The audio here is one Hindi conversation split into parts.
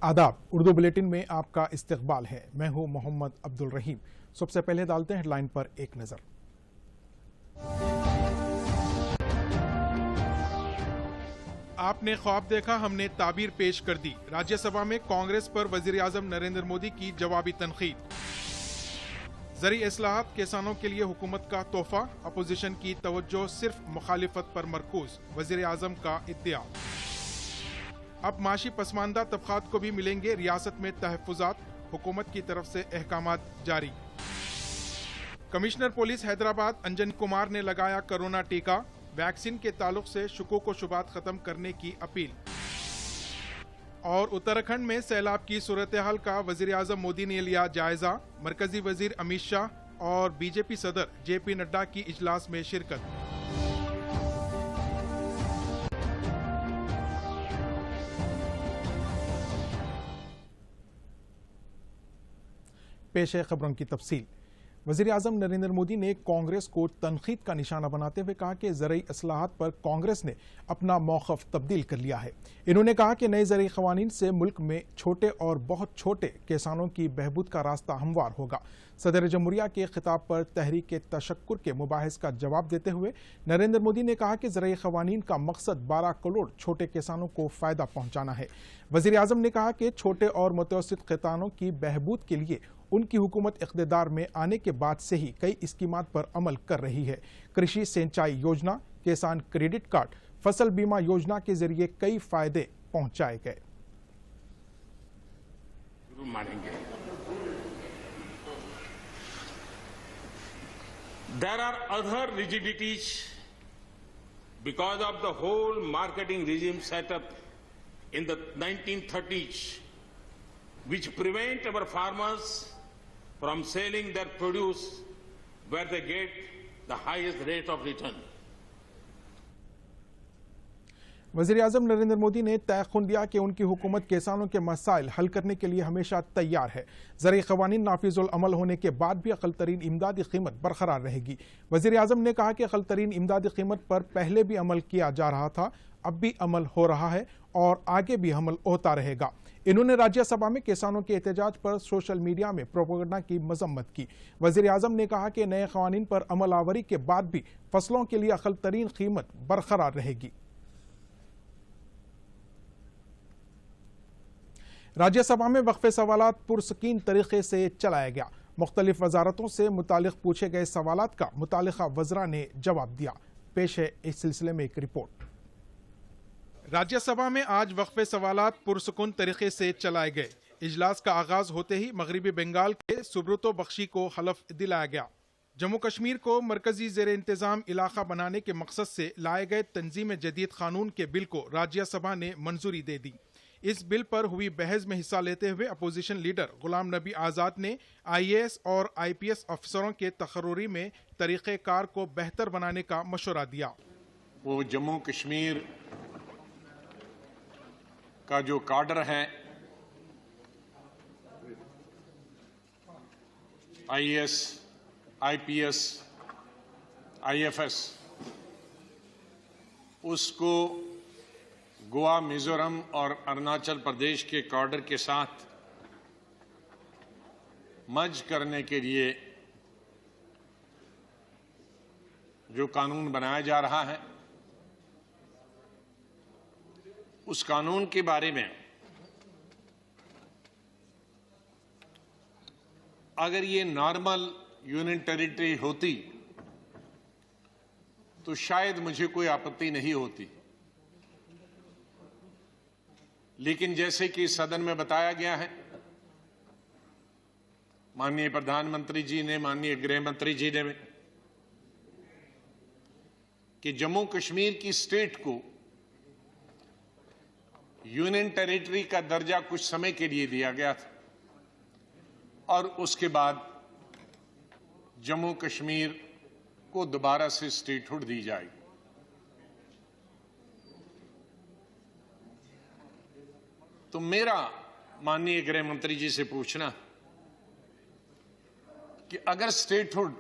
आदाब। उर्दू बुलेटिन में आपका इस्तकबाल है। मैं हूं मोहम्मद अब्दुल रहीम। सबसे पहले डालते हैं हेडलाइन पर एक नजर। आपने ख्वाब देखा, हमने ताबीर पेश कर दी। राज्यसभा में कांग्रेस पर वजीर आजम नरेंद्र मोदी की जवाबी तनकीद। ज़री इस्लाहात किसानों के लिए हुकूमत का तोहफा, अपोजिशन की तवज्जो सिर्फ मुखालिफत पर मरकूज, वजीर आजम का इद्दिया। अब माशी पसमानदा तबकात को भी मिलेंगे रियासत में तहफ़्फ़ुज़ात, हुकूमत की तरफ से अहकामात जारी। कमिश्नर पुलिस हैदराबाद अंजन कुमार ने लगाया कोरोना टीका, वैक्सीन के ताल्लुक से शुकूक व शुबात खत्म करने की अपील। और उत्तराखंड में सैलाब की सूरत हाल का वजीर आजम मोदी ने लिया जायजा, मरकजी वजीर अमित शाह और बीजेपी सदर जेपी नड्डा की इजलास में शिरकत। पेश है खबरों की तफसील। वज़ीर आज़म नरेंद्र मोदी ने कांग्रेस को तनकीद का निशाना बनाते हुए कहा कि ज़रई इस्लाहात पर कांग्रेस ने अपना मौक़िफ़ तब्दील कर लिया है। इन्होंने कहा कि नए ज़रई क़वानीन से मुल्क में छोटे और बहुत छोटे किसानों की बहबूद का रास्ता हमवार होगा। सदर जमहूरिया के खिताब पर तहरीक तशक्कुर के मुबाहिस का जवाब देते हुए नरेंद्र मोदी ने कहा कि ज़रई क़वानीन का मकसद 12 करोड़ छोटे किसानों को फ़ायदा पहुँचाना है। वज़ीर आज़म ने कहा कि छोटे और मुतवस्सित किसानों की बहबूद के लिए उनकी हुकूमत इक़्तिदार में आने के बाद से ही कई स्कीमात पर अमल कर रही है। कृषि सिंचाई योजना, किसान क्रेडिट कार्ड, फसल बीमा योजना के जरिए कई फायदे पहुंचाए गए। There are other rigidities because of the whole marketing regime set up in the 1930s, which prevent our farmers from selling their produce where they get the highest rate of return. वज़ीर आज़म नरेंद्र मोदी ने तयक़ुन दिया कि उनकी हुकूमत किसानों के मसाइल हल करने के लिए हमेशा तैयार है। ज़रई क़वानीन नाफिज़ुल अमल होने के बाद भी अक़ल तरीन इमदादी कीमत बरकरार रहेगी। वज़ीर आज़म ने कहा कि अक़ल तरीन इमदादी कीमत पर पहले भी अमल किया जा रहा था, अब भी अमल हो रहा है और आगे भी अमल होता रहेगा। इन्होंने राज्यसभा में किसानों के एहतजाज पर सोशल मीडिया में प्रोपेगेंडा की मजम्मत की। वज़ीर आज़म ने कहा कि नए क़वानीन पर अमल आवरी के बाद भी फसलों के लिए अक़ल तरीन कीमत बरकरार रहेगी। राज्यसभा में वक्फे सवालात पुरसकीन तरीके से चलाया गया। मुख्तलिफ वजारतों से मुतालिक पूछे गए सवालात का मुतालिका वज़रा ने जवाब दिया। पेश है इस सिलसिले में एक रिपोर्ट। राज्यसभा में आज वक्फे सवालात पुरसुकून तरीके से चलाए गए। इजलास का आगाज होते ही मगरिबी बंगाल के सुब्रतो बख्शी को हलफ दिलाया गया। जम्मू कश्मीर को मरकजी ज़ेर इंतज़ाम इलाका बनाने के मकसद से लाए गए तंजीम जदीद कानून के बिल को राज्यसभा ने मंजूरी दे दी। इस बिल पर हुई बहस में हिस्सा लेते हुए अपोजिशन लीडर गुलाम नबी आज़ाद ने IAS और IPS अफसरों के तकर्रुरी में तरीक़ेकार को बेहतर बनाने का मशवरा दिया। वो जम्मू कश्मीर का जो काडर है, IAS, IPS, IFS, उसको गोवा, मिजोरम और अरुणाचल प्रदेश के काडर के साथ मर्ज करने के लिए जो कानून बनाया जा रहा है, उस कानून के बारे में अगर ये नॉर्मल यूनियन टेरिटरी होती तो शायद मुझे कोई आपत्ति नहीं होती, लेकिन जैसे कि सदन में बताया गया है, माननीय प्रधानमंत्री जी ने, माननीय गृह मंत्री जी ने, कि जम्मू कश्मीर की स्टेट को यूनियन टेरिटरी का दर्जा कुछ समय के लिए दिया गया था और उसके बाद जम्मू कश्मीर को दोबारा से स्टेटहुड दी जाएगी। तो मेरा माननीय गृह मंत्री जी से पूछना कि अगर स्टेटहुड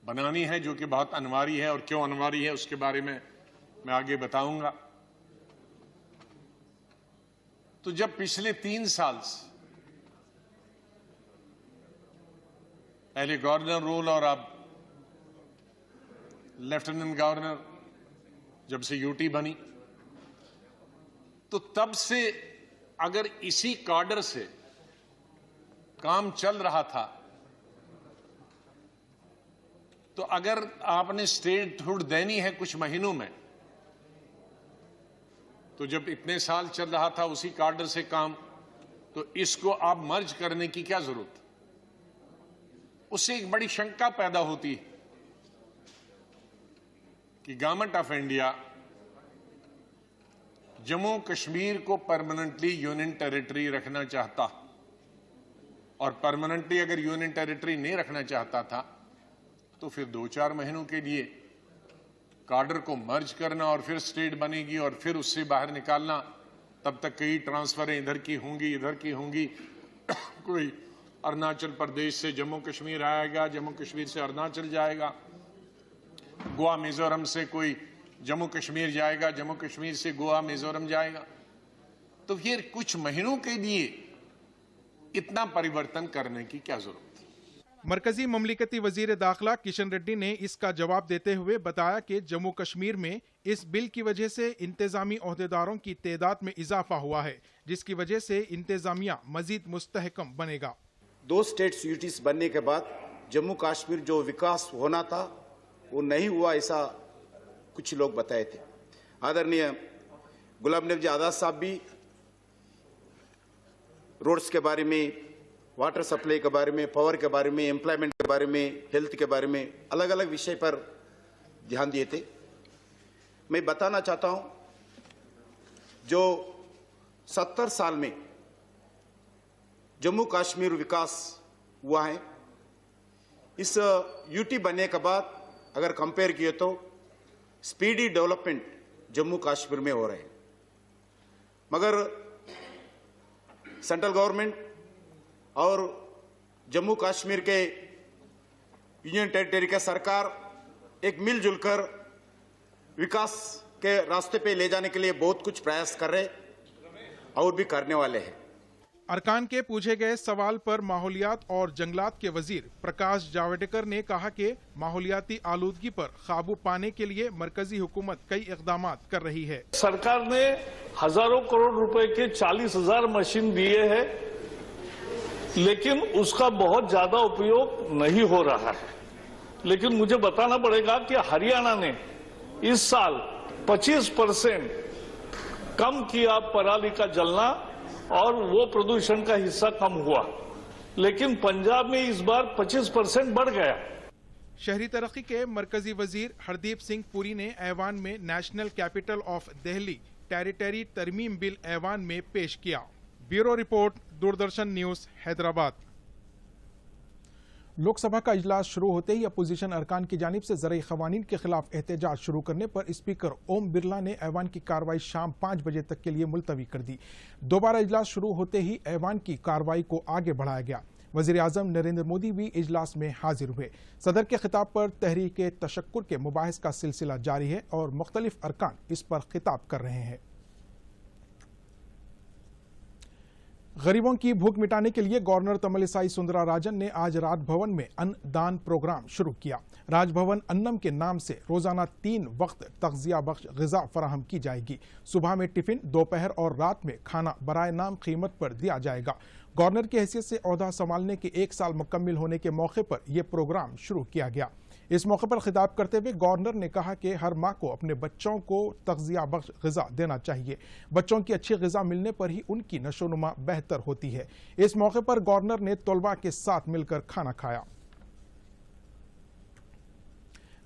बनानी है, जो कि बहुत अनिवार्य है, और क्यों अनिवार्य है उसके बारे में मैं आगे बताऊंगा, तो जब पिछले 3 साल से पहले गवर्नर रोल और अब लेफ्टिनेंट गवर्नर जब से यूटी बनी, तो तब से अगर इसी कार्डर से काम चल रहा था, तो अगर आपने स्टेटहुड देनी है कुछ महीनों में, तो जब इतने साल चल रहा था उसी कार्डर से काम, तो इसको आप मर्ज करने की क्या जरूरत? उससे एक बड़ी शंका पैदा होती है कि government of India Jammu Kashmir को परमानेंटली यूनियन टेरिटरी रखना चाहता, और परमानेंटली अगर यूनियन टेरिटरी नहीं रखना चाहता था तो फिर 2-4 महीनों के लिए कार्डर को मर्ज करना और फिर स्टेट बनेगी और फिर उससे बाहर निकालना, तब तक कई ट्रांसफरें इधर की होंगी इधर की होंगी। कोई अरुणाचल प्रदेश से जम्मू कश्मीर आएगा, जम्मू कश्मीर से अरुणाचल जाएगा, गोवा मिजोरम से कोई जम्मू कश्मीर जाएगा, जम्मू कश्मीर से गोवा मिजोरम जाएगा। तो फिर कुछ महीनों के लिए इतना परिवर्तन करने की क्या जरूरत? मरकजी ममलिकती वजीर दाखिला किशन रेड्डी ने इसका जवाब देते हुए बताया कि जम्मू कश्मीर में इस बिल की वजह से इंतजामी ओहदेदारों की तादाद में इजाफा हुआ है, जिसकी वजह से इंतजामिया मजीद मुस्तहकम बनेगा। 2 स्टेट यूनिटीज बनने के बाद जम्मू कश्मीर जो विकास होना था वो नहीं हुआ, ऐसा कुछ लोग बताए थे। आदरणीय गुलाम नबी आजाद साहब भी रोड्स के बारे में, वाटर सप्लाई के बारे में, पावर के बारे में, एम्प्लॉयमेंट के बारे में, हेल्थ के बारे में अलग अलग विषय पर ध्यान दिए थे। मैं बताना चाहता हूं, जो 70 साल में जम्मू कश्मीर विकास हुआ है, इस यूटी बनने के बाद अगर कंपेयर किए तो स्पीडी डेवलपमेंट जम्मू कश्मीर में हो रहे हैं। मगर सेंट्रल गवर्नमेंट और जम्मू कश्मीर के यूनियन टेरिटरी के सरकार एक मिलजुल कर विकास के रास्ते पे ले जाने के लिए बहुत कुछ प्रयास कर रहे और भी करने वाले हैं। अरकान के पूछे गए सवाल पर माहौलियात और जंगलात के वजीर प्रकाश जावड़ेकर ने कहा कि माहौलियाती आलूदगी पर काबू पाने के लिए मरकजी हुकूमत कई इकदाम कर रही है। सरकार ने हजारों करोड़ रुपए के 40,000 मशीन दिए हैं, लेकिन उसका बहुत ज्यादा उपयोग नहीं हो रहा है। लेकिन मुझे बताना पड़ेगा कि हरियाणा ने इस साल 25% कम किया पराली का जलना और वो प्रदूषण का हिस्सा कम हुआ, लेकिन पंजाब में इस बार 25% बढ़ गया। शहरी तरक्की के मरकजी वजीर हरदीप सिंह पुरी ने ऐवान में national capital of Delhi territory तरमीम बिल ऐवान में पेश किया। Bureau report, Doordarshan news, Hyderabad. Lok Sabha का इजलास शुरू होते ही अपोजिशन अरकान की जानिब से ज़रई क़वानीन के खिलाफ एहतजाज शुरू करने पर स्पीकर ओम बिरला ने ऐवान की कार्रवाई शाम 5 बजे तक के लिए मुलतवी कर दी। दोबारा इजलास शुरू होते ही ऐवान की कार्रवाई को आगे बढ़ाया गया। वज़ीर आज़म नरेंद्र मोदी भी इजलास में हाजिर हुए। सदर के खिताब पर तहरीक तशक्कुर के मुबाहिस का सिलसिला जारी है और मुख्तलिफ अरकान इस पर खिताब कर रहे हैं। गरीबों की भूख मिटाने के लिए गवर्नर तमिलिसाई सुंदराराजन ने आज राजभवन में अन्न दान प्रोग्राम शुरू किया। राजभवन अन्नम के नाम से रोजाना 3 वक्त तग़ज़िया बख्श ग़िज़ा फराहम की जाएगी। सुबह में टिफिन, दोपहर और रात में खाना बराए नाम कीमत पर दिया जाएगा। गवर्नर की हैसियत से ओहदा संभालने के 1 साल मुकम्मिल होने के मौके पर यह प्रोग्राम शुरू किया गया। इस मौके पर खिताब करते हुए गवर्नर ने कहा कि हर माँ को अपने बच्चों को तग़ज़िया बख्श ग़िज़ा देना चाहिए। बच्चों की अच्छी ग़िज़ा मिलने पर ही उनकी नशोनुमा बेहतर होती है। इस मौके पर गवर्नर ने तलबा के साथ मिलकर खाना खाया।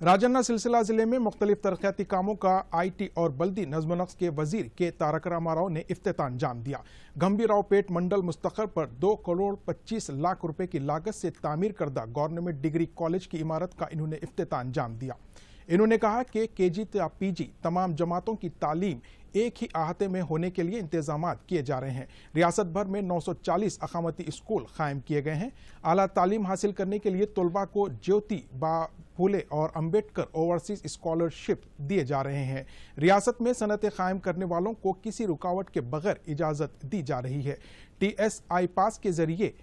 राजन्ना सिलसिला जिले में मुख्तलिफ तरक्याती कामों का IT और बल्दी नज़्म नक्श के वजीर के तारक रामाराव ने इफ्तिताह अंजाम दिया। गंभीरावपेट मंडल मुस्तक़र पर 2 करोड़ 25 लाख रुपए की लागत से तामीर करदा गवर्नमेंट डिग्री कॉलेज की इमारत का इन्होंने इफ्तिताह अंजाम दिया। इन्होंने कहा कि KG या PG तमाम जमातों की तालीम एक ही अहाते में होने के लिए इंतजाम किए जा रहे हैं। रियासत भर में 940 अकामती स्कूल कायम किए गए हैं। आला तालीम हासिल करने के लिए तलबा को ज्योति फूले और अंबेडकर ओवरसीज स्कॉलरशिप दिए जा रहे हैं। रियासत में सनतें कायम करने वालों को किसी रुकावट के बगैर इजाजत दी जा रही है। TSI पास के जरिए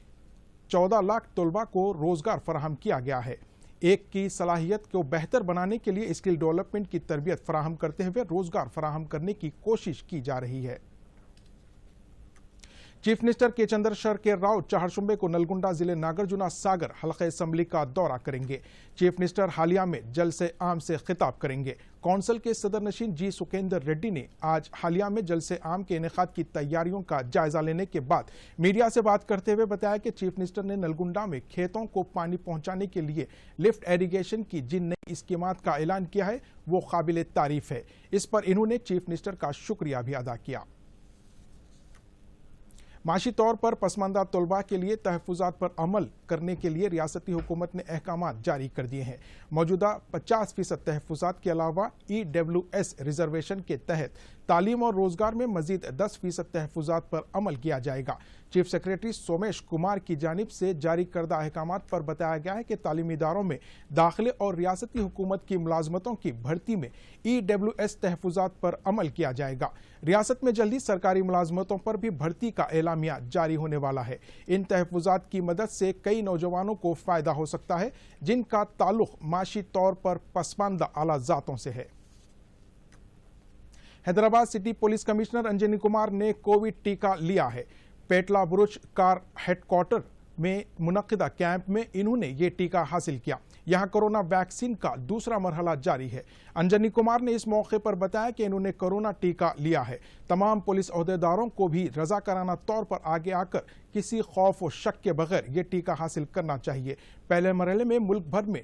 14 लाख तलबा को रोजगार फराहम किया गया है। एक की सलाहियत को बेहतर बनाने के लिए स्किल डेवलपमेंट की तरबियत फराहम करते हुए रोजगार फराहम करने की कोशिश की जा रही है। चीफ मिनिस्टर के चंद्रशेखर राव चारशंबे को नलगुंडा जिले नागार्जुन सागर हल्का असम्बली का दौरा करेंगे। चीफ मिनिस्टर हालिया में जलसे आम से खिताब करेंगे। कौंसिल के सदर नशीन जी सुखेंदर रेड्डी ने आज हालिया में जलसे आम के इनेकाद की तैयारियों का जायजा लेने के बाद मीडिया से बात करते हुए बताया कि चीफ मिनिस्टर ने नलगुंडा में खेतों को पानी पहुंचाने के लिए लिफ्ट इरिगेशन की जिन नई स्कीमात का ऐलान किया है वो काबिल तारीफ है। इस पर इन्होंने चीफ मिनिस्टर का शुक्रिया भी अदा किया। माशी तौर पर पसमानदा तलबा के लिए तहफुजात पर अमल करने के लिए रियासती हुकूमत ने अहकामात जारी कर दिए हैं। मौजूदा 50% तहफुजात के अलावा EWS रिजर्वेशन के तहत तालीम और रोजगार में मजीद 10% तहफुजात पर अमल किया जाएगा। चीफ सेक्रेटरी सोमेश कुमार की जानिब से जारी करदा अहकामात पर बताया गया है कि तालीमी इदारों में दाखिले और रियासती हुकूमत की मुलाजमतों की भर्ती में EWS तहफुजात पर अमल किया जाएगा। रियासत में जल्दी सरकारी मुलाजमतों पर भी भर्ती का एलामिया जारी होने वाला है। इन तहफुजात की मदद से कई नौजवानों को फायदा हो सकता है जिनका ताल्लुक माशी तौर पर पसमानदा आला जातों से है। Hyderabad city police commissioner Anjani Kumar ने कोविड टीका लिया है। पेटला बुरुज कार हेडक्वार्टर में मुनक्किदा कैंप में इन्होंने ये टीका हासिल किया। यहां कोरोना वैक्सीन का दूसरा मरहला जारी है। अंजनी कुमार ने इस मौके पर बताया कि इन्होंने कोरोना टीका लिया है। तमाम पुलिस ओहदेदारों को भी रजाकाराना तौर पर आगे आकर किसी खौफ और शक के बगैर ये टीका हासिल करना चाहिए। पहले मरहले में मुल्क भर में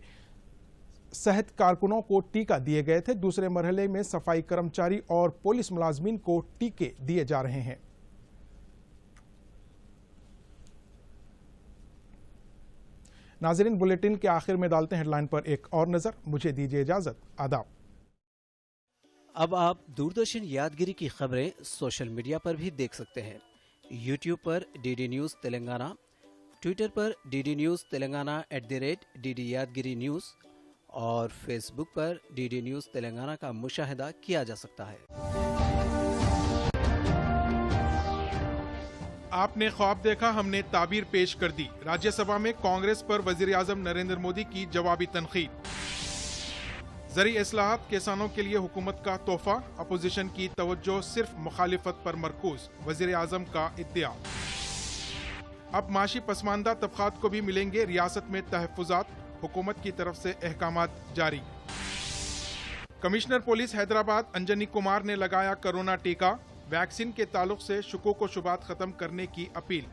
सेहत कारकुनों को टीका दिए गए थे। दूसरे मरहले में सफाई कर्मचारी और पुलिस मुलाजमीन को टीके दिए जा रहे हैं। नाज़रीन, बुलेटिन के आखिर में डालते हैं हेडलाइन पर एक और नजर। मुझे दीजिए इजाजत। आदाब। अब आप दूरदर्शन यादगिरी की खबरें सोशल मीडिया पर भी देख सकते हैं। यूट्यूब पर DD न्यूज़ तेलंगाना, ट्विटर पर DD न्यूज़ तेलंगाना @DD यादगिरी न्यूज़ और फेसबुक पर DD न्यूज़ तेलंगाना का मुशाहिदा किया जा सकता है। आपने ख्वाब देखा, हमने ताबीर पेश कर दी। राज्यसभा में कांग्रेस पर वजीर-ए-आज़म नरेंद्र मोदी की जवाबी तनकीद। ज़री इस्लाहात किसानों के लिए हुकूमत का तोहफा, अपोजिशन की तवज्जो सिर्फ मुखालिफत पर मरकूज, वजीर-ए-आज़म का इद्दिया। अब माशी पसमानदा तबकात को भी मिलेंगे रियासत में तहफुजात, हुकूमत की तरफ से अहकामात जारी। कमिश्नर पुलिस हैदराबाद अंजनी कुमार ने लगाया कोरोना टीका, वैक्सीन के ताल्लुक से शुकूक व शुबात खत्म करने की अपील।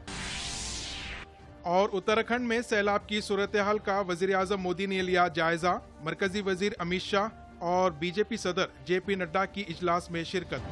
और उत्तराखंड में सैलाब की सूरत हाल का वजीर-ए-आज़म मोदी ने लिया जायजा। मरकजी वजीर अमित शाह और BJP सदर JP नड्डा की इजलास में शिरकत।